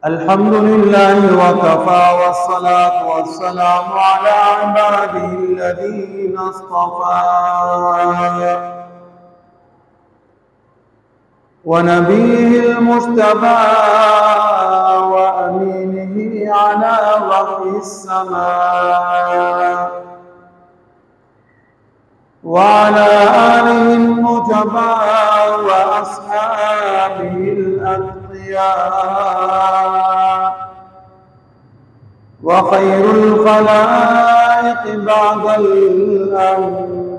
الحمد لله وكفى والصلاة والسلام على عباده الذين اصطفى ونبيه المجتبى وأمينه على وحي السماء وعلى آله المجتبى وأصحابه الأتقياء وخير الخلائق بعد الأنبياء.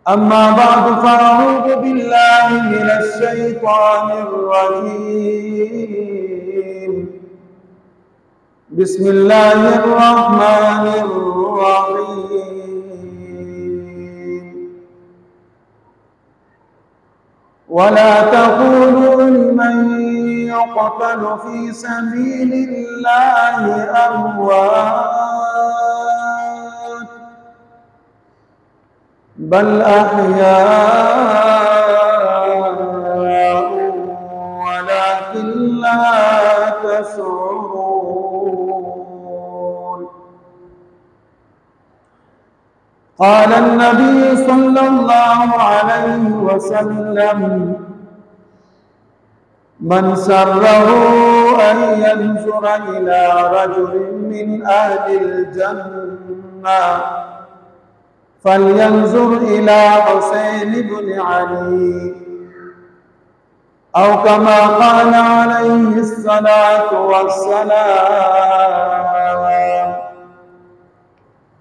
أما بعد فأعوذ بالله من الشيطان الرجيم. بسم الله الرحمن الرحيم. ولا تقولوا لمن يقتل في سبيل الله أموات بل أحياء ولكن لا تشعرون. قال النبي صلى الله عليه وسلم: من سره أن ينظر إلى رجل من أهل الجنة فلينظر إلى حسين بن علي، أو كما قال عليه الصلاة والسلام.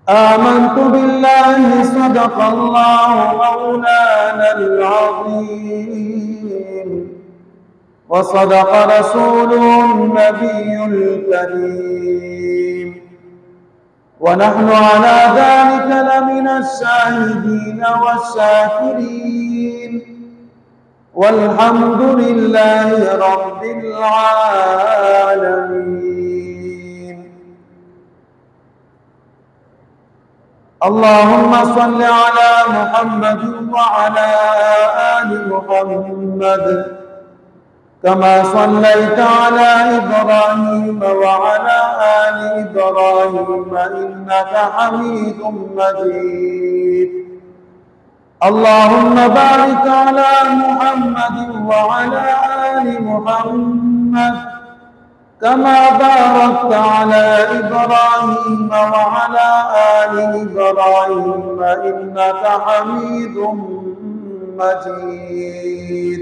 آمنت بالله صدق الله مولانا العظيم وصدق رسوله النبي الكريم، ونحن على ذلك لمن الشاهدين والشاكرين، والحمد لله رب العالمين. اللهم صل على محمد وعلى آل محمد كما صليت على إبراهيم وعلى آل إبراهيم إنك حميد مجيد. اللهم بارك على محمد وعلى آل محمد كما باركت على إبراهيم وعلى آل إبراهيم إنك حميد مجيد.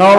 9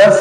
10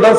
10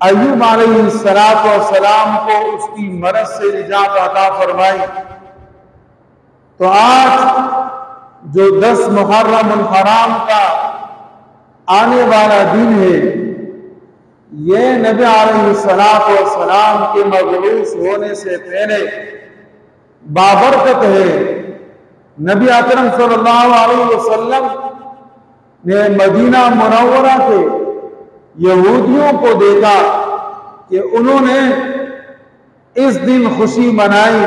ایوب علیہ السلام کو اس کی مرض سے نجات عطا فرمائی۔ تو آج جو 10 محرم الحرام کا آنے والا دن ہے، یہ نبی علیہ السلام کے مبعوث ہونے سے پہلے بابرکت ہے۔ نبی اکرم صلی اللہ علیہ وسلم نے مدینہ منورہ کے یہودیوں کو دیکھا کہ انہوں نے اس دن خوشی منائی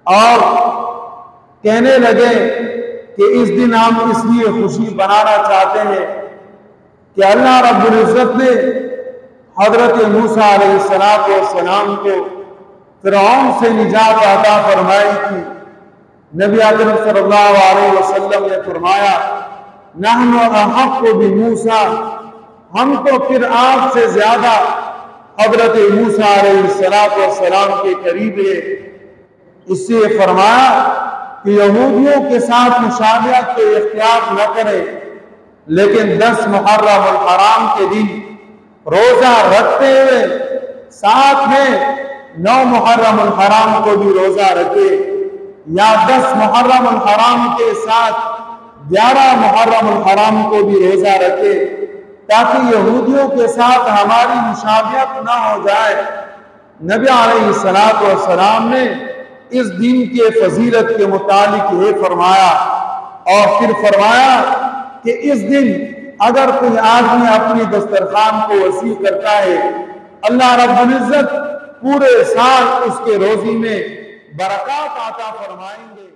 اور کہنے لگے کہ اس دن ہم اس لیے خوشی منانا چاہتے ہیں کہ اللہ رب العزت نے حضرت موسیٰ علیہ السلام کو فرعون سے نجات عطا فرمائی تھی۔ نبی اکرم صلی اللہ علیہ وسلم نے فرمایا نحن احق بموسیٰ، ہم تو پھر آپ سے زیادہ حضرت موسیٰ علیہ السلام کے قریب ہے۔ اس سے فرمایا کہ یہودیوں کے ساتھ مشابہت کو اختیار نہ کرے، لیکن 10 محرم الحرام کے دن روزہ رکھتے ہوئے ساتھ میں 9 محرم الحرام کو بھی روزہ رکھے، یا 10 محرم الحرام کے ساتھ 11 محرم الحرام کو بھی روزہ رکھے، تاکہ یہودیوں کے ساتھ ہماری مشابہت نہ ہو جائے۔ نبی علیہ السلام نے اس دن کے فضیلت کے متعلق یہ فرمایا، اور پھر فرمایا کہ اس دن اگر کوئی آدمی اپنی دسترخوان کو وسیع کرتا ہے، اللہ رب العزت پورے سال اس کے روزی میں برکات عطا فرمائیں گے۔